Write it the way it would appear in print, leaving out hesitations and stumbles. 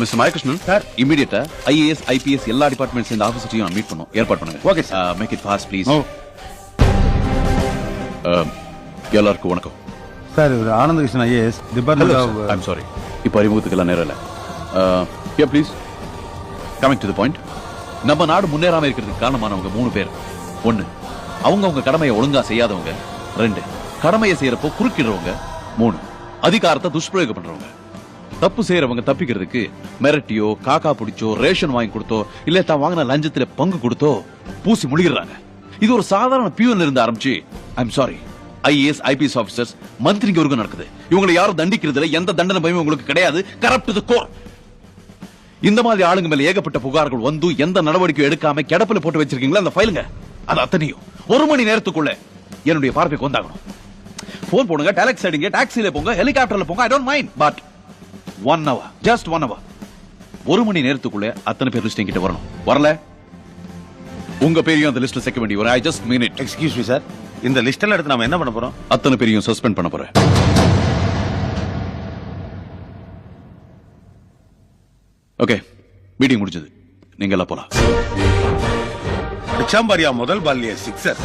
Mister Mayakrishnan sir, இமிடியேட்டா IAS IPS எல்லா departments இந்த ஆபீசரையும் மீட் பண்ணும். ஏற்பாடு பண்ணுங்க. Okay sir. Make it fast please. எல்லாருக்கும் வணக்கம் சார். இவர் Anand Krishnan IAS department. I'm sorry, இப்போ அறிமுகத்துக்கெல்லாம் நேரம் இல்லை. Please coming to the point. நம்ம நாடு முன்னேறாம இருக்கிறதுக்கு காரணமானவங்க 3 பேர். 1, அவங்க கடமையை ஒழுங்கா செய்யாதவங்க. 2, கடமையை செய்யறப்போ குறுக்கிடுறவங்க. 3, அதிகாரத்தை துஷ்பிரயோகம் பண்றவங்க. தப்பு செய்யறவங்க தப்பிக்கிறதுக்கு மிரட்டியோ, காக்கா பிடிச்சோ, ரேஷன் வாங்கி கொடுத்தோ, இல்ல தான் வாங்கின லஞ்சத்துல பங்கு கொடுத்தோ பூசி முழுகிறாங்க. இது ஒரு சாதாரண பியூன்ல இருந்து ஆரம்பிச்சு I'm sorry IAS IPS officers மந்திரிங்க வரைக்கும் நடக்குது. இவங்களை யாரும் தண்டிக்கிறதுல எந்த தண்டனை பயமும் உங்களுக்கு கிடையாது. Corrupt to the core. இந்த மாதிரி ஆளுங்க மேல ஏகப்பட்ட புகார்கள் வந்து எந்த நடவடிக்கையும் எடுக்காம கிடப்பில போட்டு வச்சிருக்கீங்களா அந்த ஃபைலுங்க, அது அத்தனையும் 1 மணி நேரத்துக்குள்ள என்னுடைய பார்வைக்கு வந்தாகணும். போன் போடுங்க, டாக்ஸி அடிங்க, டாக்ஸில போங்க, ஹெலிகாப்டர்ல போங்க, I don't mind. But 1 hour, just 1 hour, 1 மணி நேரத்துக்குள்ள அத்தனை பேர் லிஸ்ட் என்கிட்ட வரணும். வரல உங்க பேரையும் அந்த லிஸ்ட்ல சேர்க்க வேண்டிய வரும். I just mean it. Excuse me sir, இந்த லிஸ்ட் எல்லாம் எடுத்து நாம என்ன பண்ண போறோம்? அத்தனை பேரையும் சஸ்பெண்ட் பண்ண போறேன். ஓகே, மீட்டிங் முடிஞ்சது. நீங்க எல்லாம் போலாம். பிச்சாம்பாரியா முதல் பால்லிய 6.